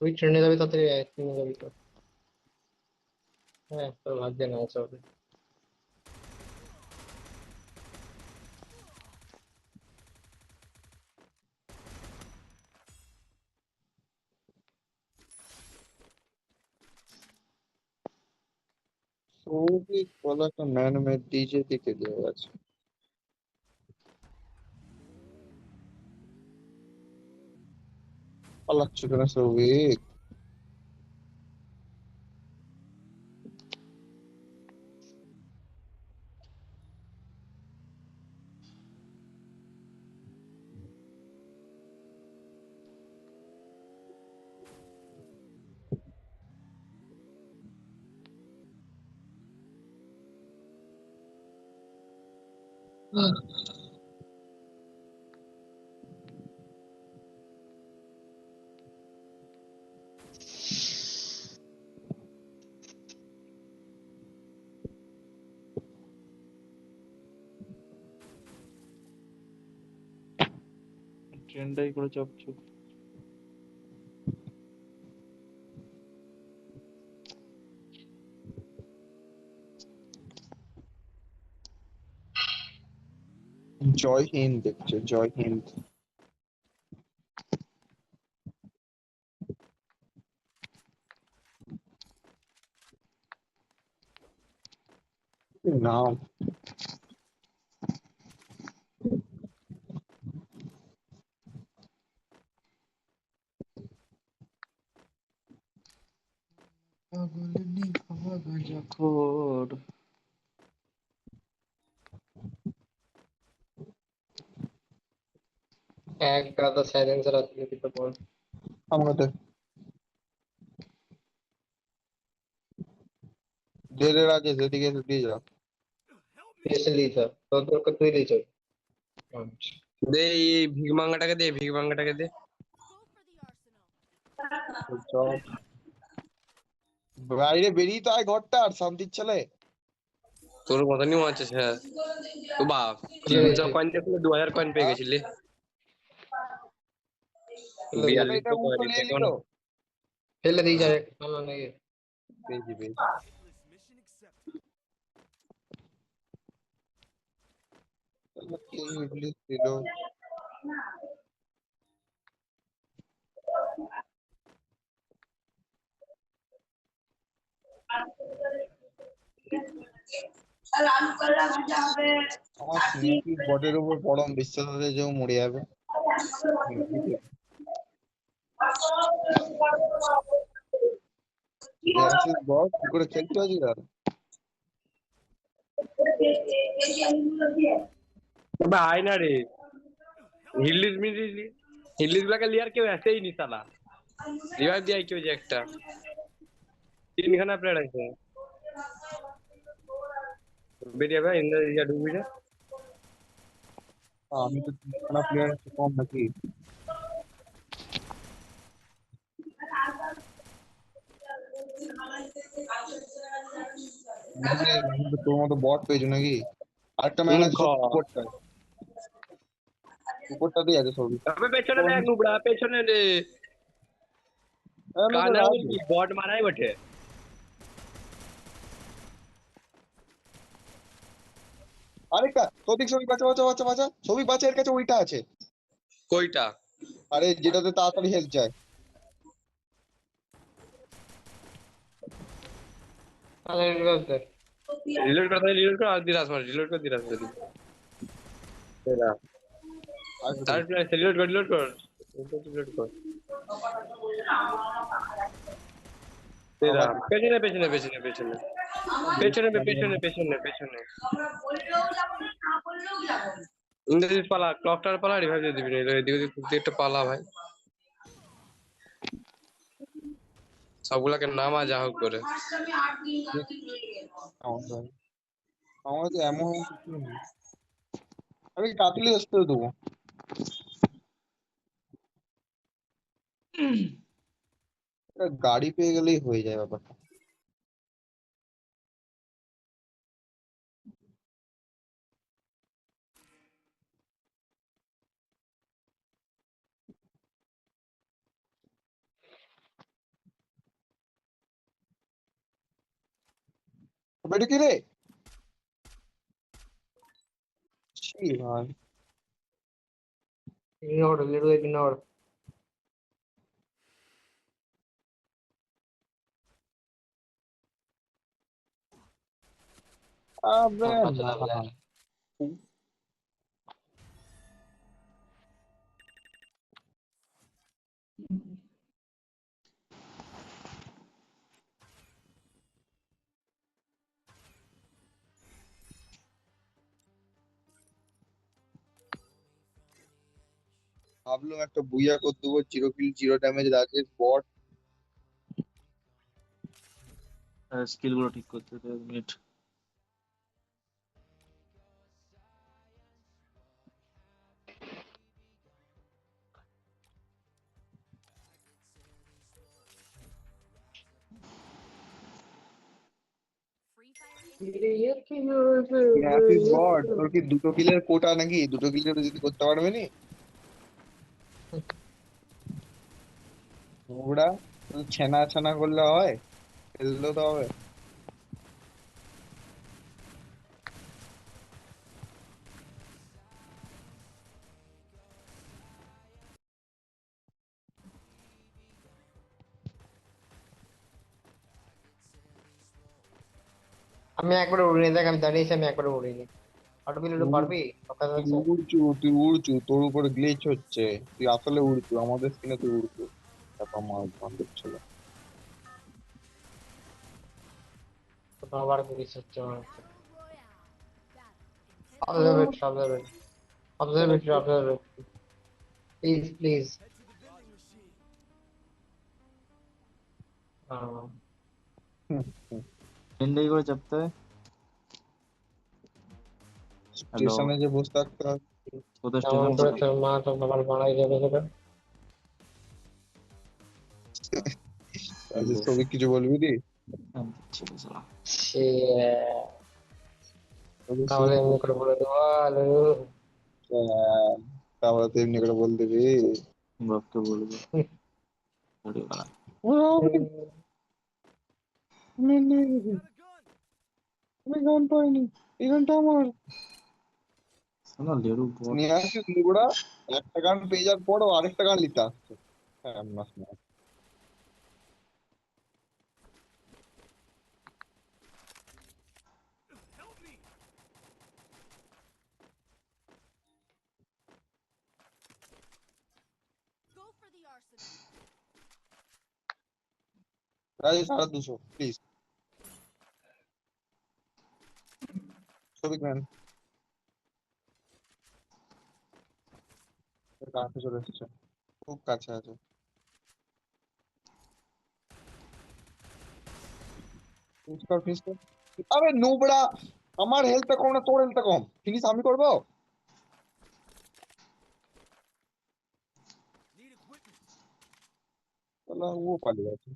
তুই ট্রেনে যাবি তাড়াতাড়ি আয়, ট্রেনে যাবি তো। হ্যাঁ, তোর ভাগ্যে না আছে হবে। সৌভিক বলা একটা ম্যান মেড ডিজে দিতে দেওয়া আছে। পালাচ্ছ কেন সৌভিক? ট্রেনটাই করে চপচপ। জয় হিন্দ দেখছে, জয় হিন্দ। নাম পাগলনি খাওয়া গাঁজাখোর। এক গাদা সাইলেন্সার আছে দিতে বল। আমাদের দেড়ে রাজেশ এদিকে এসে দিয়ে যাও। এসে দিই যা, তোর দরকার তুই দিই চল। দে এই ভিগ মাঙ্গাটাকে দে, ভিগ মাঙ্গাটাকে দে। চল বাইরে বেরিয়ে তো আয় ঘরটা, আর শান্তির ছেলে। তোর মতনই মনে হচ্ছে হ্যাঁ। তো বাপ ফেলে 300 দিয়েছি, কয়েন দিয়ে 2000 কয়েন পেয়ে গেছিলি। ফেলে দিয়েছি, আরে এটা 4200 কয়েন উল্টো এটা নিয়ে কেমন? নিল। ফেলে দিই যা, ভালো নাকি? পেয়েছি পেয়েছি। কে ইবলিশ দিল? আমার স্নেকি বটের উপর পরম বিশ্বাস আছে যে ও মরে যাবে। আসিস বস কি করে খেলতে আছিস আর? भाई ना रे, हिल्लीज में हिल्लीज गुला लियार केউ আসেই নি সালা। রিভাইভ দিয়ে কেউ যে একটা তিনখানা প্লেয়ার আছে বেরিয়ে ভাই ইন্দা ইয়া ডুবি যা। আমি তো তিনখানা প্লেয়ার আছে কম নাকি? বুঝলি আমি তো তোর মতো বট পেয়েছো নাকি? আরেকটা ম্যান আছে সব উপরটায়, উপরটাতেই আছে সবই। তবে পেছনে দেখ নুবড়া, পেছনে রে আমি তো কানা রাজি। বলবি বট মারাই বটে। আরেকটা সৌভিক, সৌভিক বাঁচা বাঁচা বাঁচা বাঁচা, সৌভিক বাঁচা, এর কাছে ওইটা আছে। কইটা? আরে যেটাতে তাড়াতাড়ি হেল্প যায়। আরে রিভাইভ দে। রিলোড কর আর দিরাস মার, রিলোড কর দিরাস যদি তেরা আসবে তো। তার প্লেয়ার রিলোড কর, রিলোড কর, রিলোড কর তেরা আবার পেছনে পেছনে পেছনে পেছনে পেছনে পেছনে পেছনে পেছনে ইন্দ্রজিৎ পালা, ক্লকটার পালা, রিভাইভ দিয়ে দিবি না এদিক ওদিক খুব একটা পালা ভাই, সবগুলাকে নামা যা হোক করে। আমাদের আমার তো এমন কিছু নেই। আমি কাটলে আসতে দেবো। একটা গাড়ি পেয়ে গেলেই হয়ে যায় ব্যাপারটা। বেটা কি রে? ছি ভাই। Ignore, little ignore. আবে বাঁচাতে না। হবে। ভাবলাম একটা বুইয়া করে দেবো, 0 কিল 0 ড্যামেজ রাখে বট। স্কিল গুলো ঠিক করতে হবে, 1 মিনিট। বট তোর কি 2 কিলের কোটা নাকি? 2 কিলের যদি করতে পারবে নি ওরা ছেনা ছানা করলে হয়? খেললেও তো হবে। আমি একবার উড়িনি, দেখ আমি দাঁড়িয়েছি, আমি একবার উড়িনি। অটোপিলট পারবি? কথা তুই আছে। উড়ছু, তোর উপরে গ্লিচ হচ্ছে। তুই আসলে উড়ছু, আমাদের স্ক্রিনে তুই উড়ছু। তারপর আমার বান্ধব ছিল। আবার গুলিস হচ্ছে আমার কাছে। Observe it, observe it. Observe it, observe it. Please, please. ট্রেন্ডাই করে চাপতে হয়। হ্যালো, স্টেশনে যে বসে থাকতে হয়। কোথায় এমন স্টেশন করে কোথায়? তোর মা তোর বাবার বাড়াই যাবে সেটা। তাহলে ছবি কিছু বলবি রে? ঠিক আছে, সে তাহলে এমনি করে বলে দেবো আলু। তাহলে তো এমনি করে বল দিবি। বাপকে বলবো। ওরে বাড়া, আমি গান পাইনি, এই গানটা আমার। শোনা লেরু বট। নিয়ে আসিস লিগুড়া, একটা গান পেয়ে যাওয়ার পরও আরেকটা গান নিতে আসছে। হ্যাঁ, না। রাজে 250 প্লিজ। সবিক ম্যান কাছে চলে এসেছে, খুব কাছে আছে। ফিনিশ কর। আরে নোবড়া, আমার হেলথটা কম না তোর হেলথটা কম, ফিনিশ আমি করবো? তাহলে ও পালিয়ে গেছে।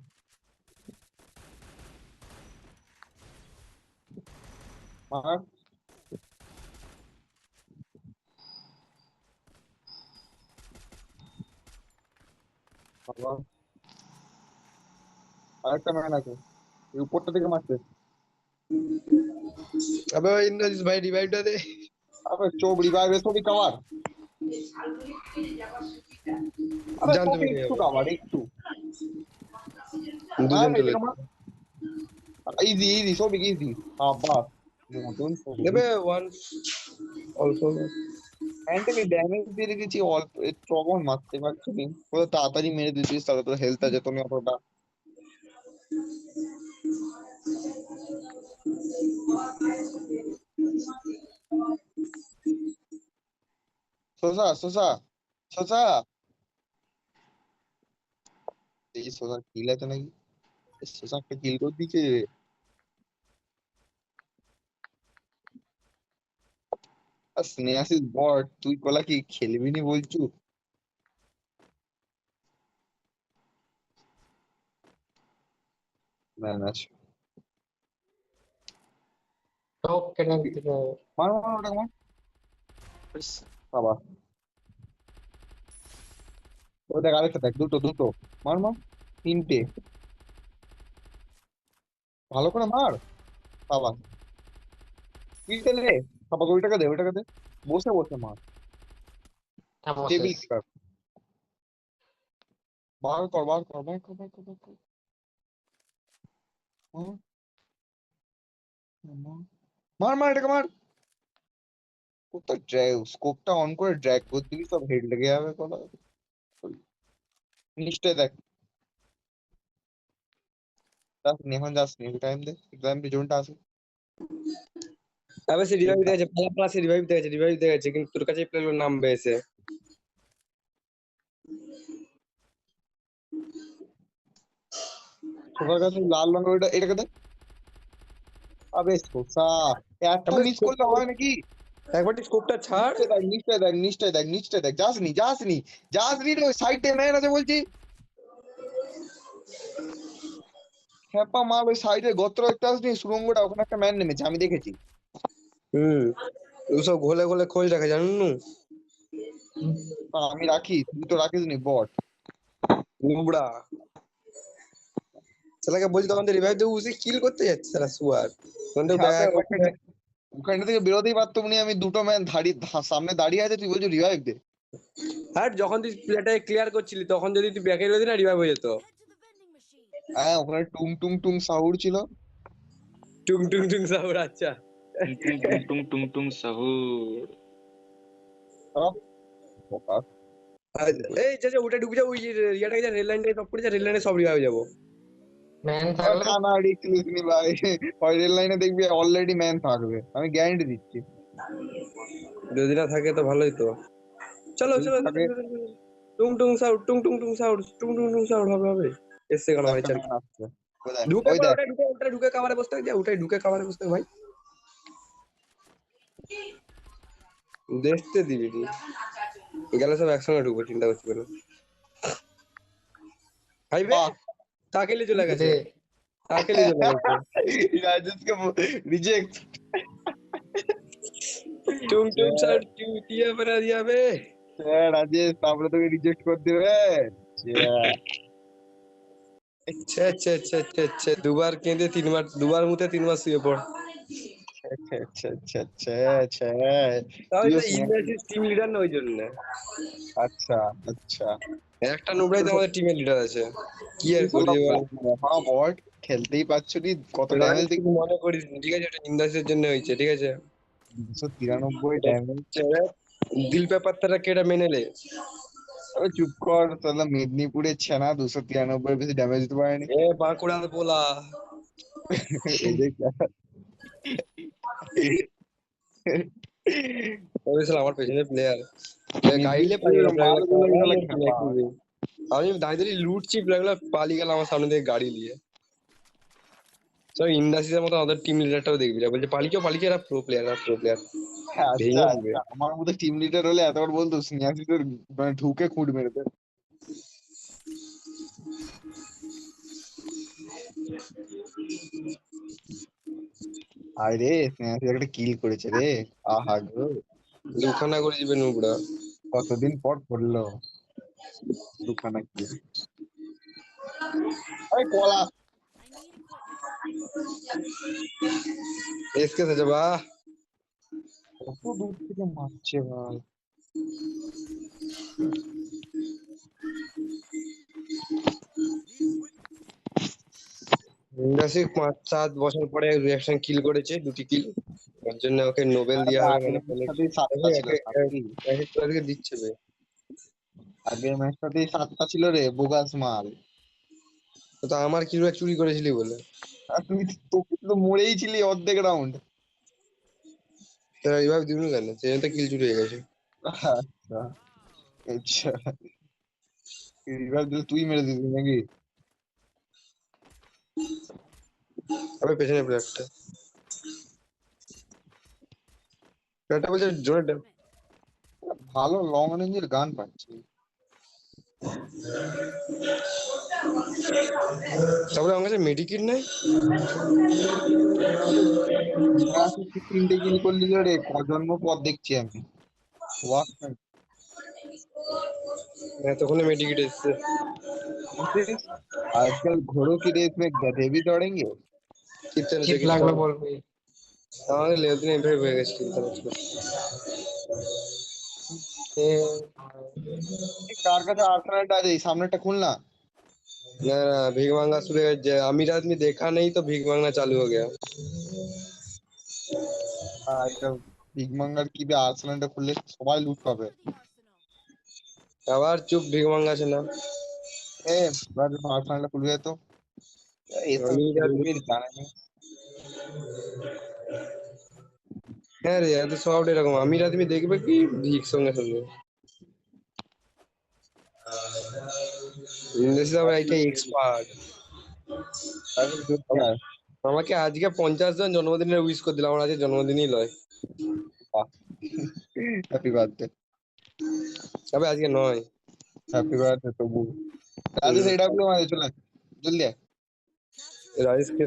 মার বাবা, আরেকটা ম্যান আছে, এই উপরটা থেকে মারছে। अबे भाई इंद्रजीत भाई रिवाइव दे। আবে চোখ রিভাইভে ছবি কাভার। আবে जान तो ছবি मेरे একটু अब কাভার একটু। दो মার जन এদিকে चले। মার। ইজি ইজি ছবি ইজি। বাস মতন ছবি। अबे वन ऑल्सो মেন্টালি ড্যামেজ দিয়ে রেখেছি অল্প, তখন মারতে পারছি নি। ও তাড়াতাড়ি মেরে দিতিস তাহলে তোর হেলথ যেত না অতটা। শোষা শোষা শোষা, এই শোষার কিল আছে নাকি? শোষা একটা কিল করে দিচ্ছে রে। আর স্নেহাসিস বট, তুই কলা কি খেলবি নি বলছু? ম্যান আছে। তো কেটে দিতে মার মার ওটা মার। বাবা, ও দেখ আরেকটা দেখ, দুটো দুটো। মার মার, তিনটে। ভালো করে মার। সাবাস কিলটা নে সাবাস ওইটাকে দে বসে বসে মার হ্যাঁ বসে টেবিল কিপার বার কর হুম, মার এটাকে মার কোথায় ড্র্যাগ স্কোপটা অন করে ড্র্যাগ করে দিবি সব হেড লেগে যাবে কোলা নিশ্চয় দেখ যাসনি এখন যাসনি টাইম দে জোনটা আছে আবে সে রিভাইভ দিতে গেছে, পালা পালা, সে রিভাইভ দিতে গেছে, কিন্তু তোর কাছে প্লেয়ার নামবে এসে। সোফার কাছে লাল রঙের ওইটা এটাকে দে আবে সোসা একটা আবে মিস করলে হয় নাকি একবার স্কোপটা ছাড়। নিচটা দেখ যাসনি রে সাইডে ম্যান আছে বলছি হ্যাপা মাল ওই সাইডে গর্ত একটা আসনি সুরঙ্গটা ওখানে একটা ম্যান নেমেছে আমি দেখেছি ওসব ঘোলে ঘোলে খোঁজ রাখে জানুন নু। আমি রাখি তুই তো রাখিস নি বট নুবড়া শালাকে বলছি তখন তো রিভাইভ দেবো, সে কিল করতে যাচ্ছে শালা সুয়ার। তখন তো ওখানে থেকে বেরোতেই পারতাম নি আমি দুটো ম্যান সামনে দাঁড়িয়ে আছে তুই বলছো রিভাইভ দে আর যখন তুই প্লেয়ারটাকে ক্লিয়ার করছিলি তখন যদি তুই ব্যাকে রইতি না, রিভাইভ হয়ে যেত। হ্যাঁ ওখানে টুং সাউর ছিল টুং টুং টুং সাউর, আচ্ছা। টুং টুং টুং টুং টুং সাহুর। সব ফোকাস এই যা ওটা ঢুকে যাবো, ওই ইয়াটাকে যা রেল লাইনটাকে টপ করে যা, রেল লাইনে সব রিভাইভ হয়ে যাবো। ম্যান থাকলে না রিস্ক নিস নি ভাই ওই রেল লাইনে দেখবি অলরেডি ম্যান থাকবে আমি গ্যারান্টি দিচ্ছি যদি না থাকে তো ভালোই তো। চলো যদি চলো থাকে টুং টুং সাউড, টুং টুং টুং সাউড, টুং টুং টুং সাউড, হবে এসছে কেন ভাই? একটা চল ম্যান আসছে কোথায়? ঢুকে ওই পড়ে, দেখ ওটা ঢুকে কাভারে বসতে যা, ওটাই ঢুকে কাভারে বসতে ভাই। দেখতে দিবি তুই গেলে সব একসঙ্গে ঢুকবো, চিন্তা করছি কেন ভাই বে। বাহ তাকেলি চলে গেছে, রে, তাকেলি চলে গেছে। রাজেশকে রিজেক্ট টুং টুং সাউড চুতিয়া বনা দিয়া বে। রাজেশ তারপরে তোকে রিজেক্ট করে দেবে ছে ছে ছে ছে ছে, দুবার কেঁদে তিনবার, দুবার মুতে তিনবার শুয়ে পড়। তাও তুইও এটা ইন্ডিয়ার টিম লিডার না, ওই জন্য। আচ্ছা আচ্ছা একটা নুবরাই তো আমাদের টিমের লিডার আছে, কি আর করি বল। মহাবট খেলতেই পারছো নি কত রানি ড্যামেজ শুধু মনে করিস নি, ঠিক আছে? ওটা ইন্দাসের জন্য হয়েছে, ঠিক আছে? 293 ড্যামেজ দিল পে পাত্তারা কেডা মেনে লে। চুপ কর তাহলে মেদিনীপুরের ছেনা 293 বেশি ড্যামেজ দিতে পারেনি এ বাঁকুড়ার পোলা। এই যে ওই শালা আমার পেছনে প্লেয়ার গাইলে আমি দাঁড়িয়ে লুটছি, প্লেয়ারগুলো পালিয়ে গেল আমার সামনে থেকে গাড়ি নিয়ে। সব ইন্ডাস্ট্রির মতো আমাদের টিম লিডারটাও দেখবি, বলছে পালিয়ে এরা প্রো প্লেয়ার ভেঙে দিবে। আমার মধ্যে টিম লিডার হলে এতবার বলতো স্নেহাশিসের মানে ঢুকে খুঁট মেরে দেয় আরে স্নেহাশিস একটা কিল করেছে রে আহা গো দুখানা করে দিবে নুবড়া। কতদিন পর করলো দুখানা কিল আরে কলা এসকে আছে বা কত দূর থেকে মারছে ভাই ইন্ডাস্ট্রি 5-7 বছর পরে রিঅ্যাকশন কিল করেছে, 2টি কিল। ওর জন্য ওকে নোবেল দেওয়া হবে, আগের মানে ম্যাচটাতেই 7টা ছিল একে দিচ্ছে বে। আগের ম্যাচটাতেই 7টা ছিল রে বোগাস মাল তো আমার কিলটা চুরি করেছিলি বলে। আর তোকে তো মরেই ছিলি অর্ধেক রাউন্ড তারা এইভাবে দিবি কেন? সেই জন্য তো কিল চুরি হয়ে গেছে। আচ্ছা আচ্ছা রিভার দিলে তুই মেরে দিবি নাকি আবার পেছনে প্লেয়ারটা বলছে জোরে ভালো লং রেঞ্জের গান পাচ্ছি তারপরে আমার কাছে মেডিকিট নাই। তিনটে কিল করলি রে কজন্ম পর দেখছি আমি ওয়াক এতক্ষণে মেডিকিট এসছে। आजकल घोड़ों की रेस में गधे भी दौड़ेंगे চিত্তের চিপ লাগবে বলবি। আমাদের লেভেল এমপ্রুভ হয়ে গেছে, চিন্তা করছি না। এ কার কাছে আর্সেনালটা আছে? এই সামনেটা খুল না। ना ना भीख मांगा शुरू अमीर आदमी देखा नहीं तो भीख मांगना चालू हो गया। এটা বিগ মাঙ্গার কি বে, আর্সেনালটা খুললে সবাই লুট পাবে। আবার চুপ ভিক মাঙ্গা আছে না। এ এবার যখন আর্সেনালটা খুলবে তো এসব আমির আদমি ছেলেদের জানে না। হ্যাঁ রে, এত সব এরকম আমির আদমি দেখবে কি ভিক সঙ্গে সঙ্গে ইংলিশে আবার এটা এক্সপার্ট। তাদের যুক্তি আর আমাকে আজকে 50 জন জন্মদিনের উইশ করে দিলাম, আমার আজকে জন্মদিনই লয়। Happy birthday. তবে আজকে নয়। হ্যাপি বার্থডে তবু। রাজেশ এইটা বলে মাঝে চলে আয়। জলদি আয়। রাজেশকে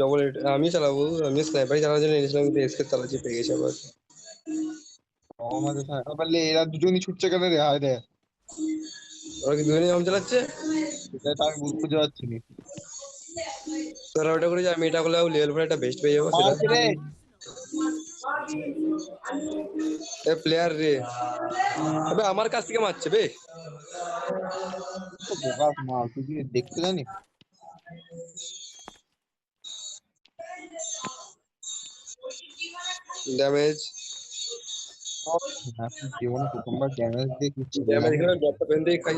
ডবল আমি চালাবো, আমি স্নাইপার চালানোর জন্য এনেছিলাম কিন্তু এসকে চালাচ্ছি পেয়ে গেছে আবার। আমাদের পারলে এরা দুজনই ছুটছে কেন রে? হায় রে, ওরা কি দুজনে আম চালাচ্ছে? সেটা তো আমি বুঝতে পারছি না। তোরা ওটা করে যা, আমি এটা করলে লেভেল পরে একটা বেস্ট পেয়ে যাবো সেটা। মারছে রে। এ প্লেয়ার রে, তবে আমার কাছ থেকে মারছে বে। তো বোকাস মাল, তুই কি দেখতে জানি? ড্যামেজ আপনি জীবনে প্রথমবার ড্যামেজ দিয়ে কিছু ড্যামেজ করে ড্রপটা পেন দিয়ে খাই,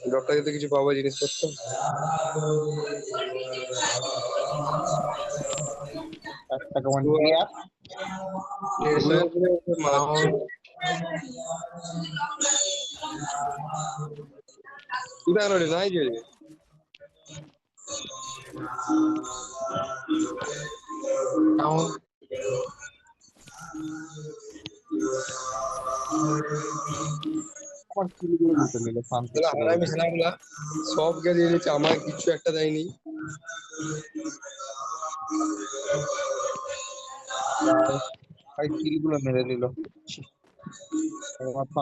ড্রপটা কিন্তু কিছু পাবো জিনিসপত্র। একটা কমান ক্লিয়ার। মারছে উদাহরণ রে নাই যে ডাউন। আমার কিলগুলো লুটে নিল শান্তি তাহলে ছিল। হারামি খেলাগুলা সবকে দিয়ে দিচ্ছে, আমার কিছু একটা দেয়নি। ভাই কিলগুলো মেরে দিল।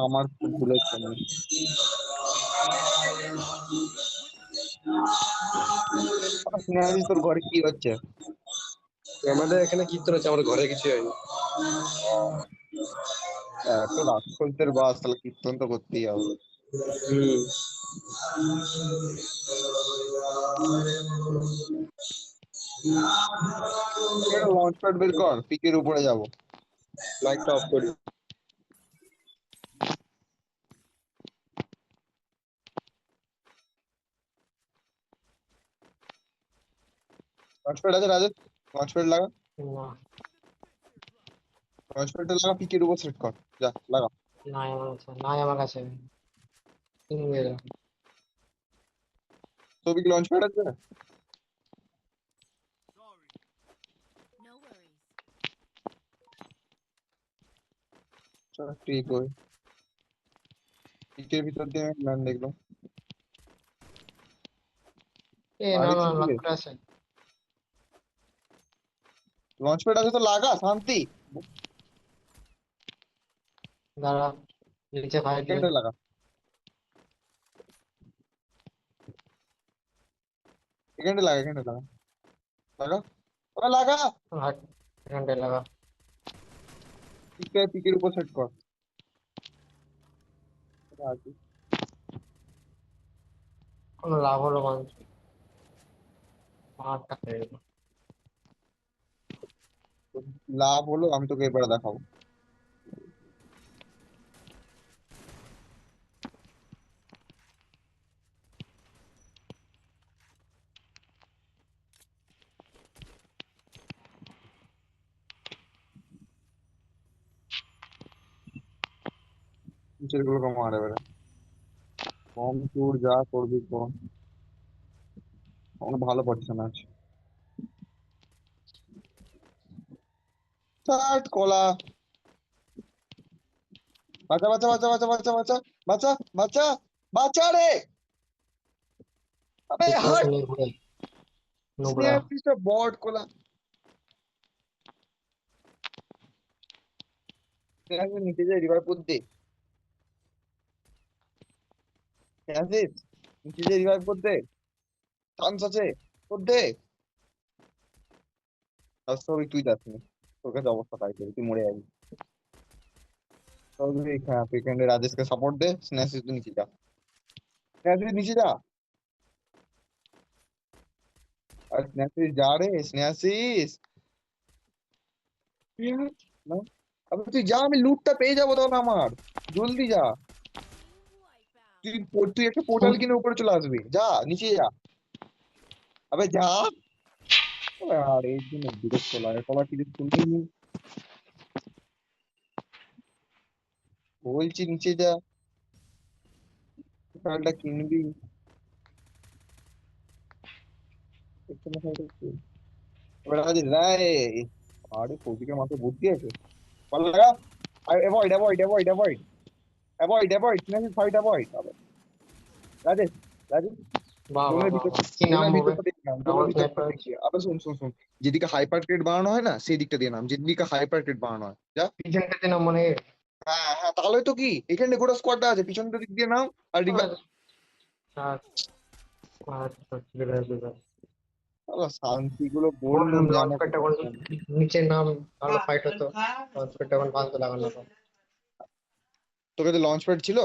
আমার তো ভুলের জন্য। সিনারি তোর ঘরে কি হচ্ছে? আমাদের এখানে কীর্তন হচ্ছে, আমার ঘরে কিছু হয়নি। তো রাক্ষসদের বাস, তাহলে কীর্তন তো করতেই হবে। হম লঞ্চ প্যাড বের কর, পিকের উপরে যাবো। লাইটটা অফ করি। লঞ্চ প্যাড আছে রাজেশ? লঞ্চ প্যাড লাগা, না লঞ্চ প্যাডটা লাগা, পিকের উপর সেট কর। যা লাগা। নাই আমার কাছে, নাই আমার কাছে। সিঙ্গেল। তো পিক লঞ্চ প্যাড আছে? No worries. চল ঠিক হয়। পিকের ভিতর দিয়ে আমি প্ল্যান দেখলাম। এ না আরে না কি দিলে? লক আছে। লঞ্চ প্যাড আছে তো লাগা, শান্তি। দাঁড়া, নিচে ফাইট সেকেন্ডে লাগা, সেকেন্ডে লাগা, সেকেন্ডে লাগা। লাগা, ওরে লাগা। সেকেন্ডে লাগা। পিকের উপর সেট কর। কোনো লাভ হলো মানুষ মারটা খেয়ে গেল। লাভ হলো, আমি তোকে এবারে দেখাবো। নিচেরগুলোকে মার এবারে। কম চুর যা করবি কর। আমার ভালো পজিশন আছে। চাট কলা। বাঁচা বাঁচা বাঁচা বাঁচা বাঁচা বাঁচা বাঁচা বাঁচা বাঁচা রে। আবে দেখতে হাট। শুনে ঘুরে নোবরা। স্নেপ পিসটা বট কলা। দেখো নিচে যে রিভার পুত দে। ফ্রান্সিস, নিচে যে রিভার পুত দে। চান্স আছে, পুত দে। স্বাভাবিক তুই যাসনি, তোর কাছে অবস্থা তাই করে তুই মরে যাবি। স্বাভাবিক, হ্যাঁ তুই এখানে রাজেশকে সাপোর্ট দে, স্নেহাশিস তুই নিচে যা, স্নেহাশিস নিচে যা, আর স্নেহাশিস যা রে, স্নেহাশিস না, আবে তুই যা, আমি লুটটা পেয়ে যাবো তখন আমার, জলদি যা। তুই তুই একটা পোর্টাল কিনে উপরে চলে আসবি, যা নিচে যা, আবে যা। আবে আর এই জন্য বিরক্ত লাগে, সবার কিছু শুনতেই নেই। বলছি নিচে যা, পোর্টালটা কিনবি। এখানে হয়তো এবার আজ রায়, আরে কৌশিকের মাথায় বুদ্ধি আছে, পাল্লা লাগা, avoid avoid avoid avoid avoid avoid, Snehashis fight avoid. Rajesh, Rajesh বাহ বাহ জোনের বাহ ভিতর, বাহ। কি নাম জোনের হবে? ভিতরটা দেখে নাম, জোনের ডাবল ভিতরটা স্নাইপার। দেখে, আবে শোন শোন শোন, যেদিকে হাইপার ক্রেট বানানো হয় না সেই দিকটা দিয়ে নাম, যেদিকে হাইপার ক্রেট বানানো হয় যা। পিছনটাতে নাম মানে হ্যাঁ হ্যাঁ, তাহলে তো কি, এখানে গোটা স্কোয়াডটা আছে, পিছনটা দিক দিয়ে নাম আর শান্তি গুলো বললুম লঞ্চ জানা প্যাডটা কোন নিচের নাম, তাহলে ফাইট হতো। লঞ্চ প্যাডটা এখন ফালতু লাগানো হতো। তোর কাছে লঞ্চ প্যাড ছিল?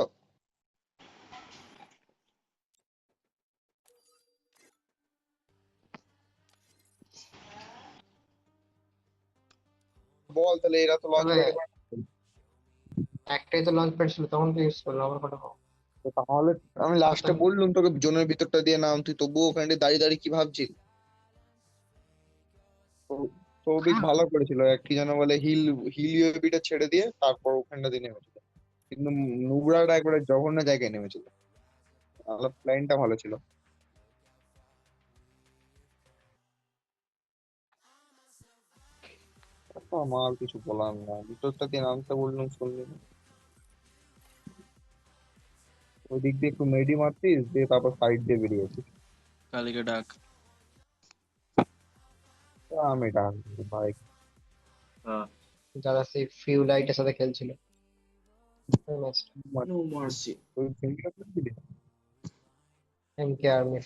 বল তাহলে, এরা তো লঞ্চ তবে প্যাড, একটাই তো লঞ্চ প্যাড ছিল, তখন তো ইউজ করলাম আমার কথা। তাহলে আমি লাস্টে বললুম তোকে জোনের ভিতরটা দিয়ে নাম, তুই তবুও ওখানে দাঁড়িয়ে দাঁড়িয়ে কি ভাবছিস? সৌভিক ভালো করেছিল, এক কি যেন বলে হিলিওবিটা ছেড়ে দিয়ে তারপর ওখানটা দিয়ে নেমেছিল, কিন্তু নুবরাটা একবারে জঘন্য জায়গায় নেমেছিল, প্ল্যানটা ভালো ছিল। আমার আর কিছু বলার না, ভিতরটা দিয়ে নামতে বললাম শুনলি না। ওই দিক দিয়ে একটু মেডি মারতিস, দিয়ে তারপর সাইড দিয়ে বেরিয়েছিস। কালীকে ডাক। আমি ডাক ভাই, হ্যাঁ। যারা সেই ফিউ লাইটের সাথে খেলছিল ওই ম্যাচটা। No mercy. তুই সিঙ্গেল খেলছিলি? MK army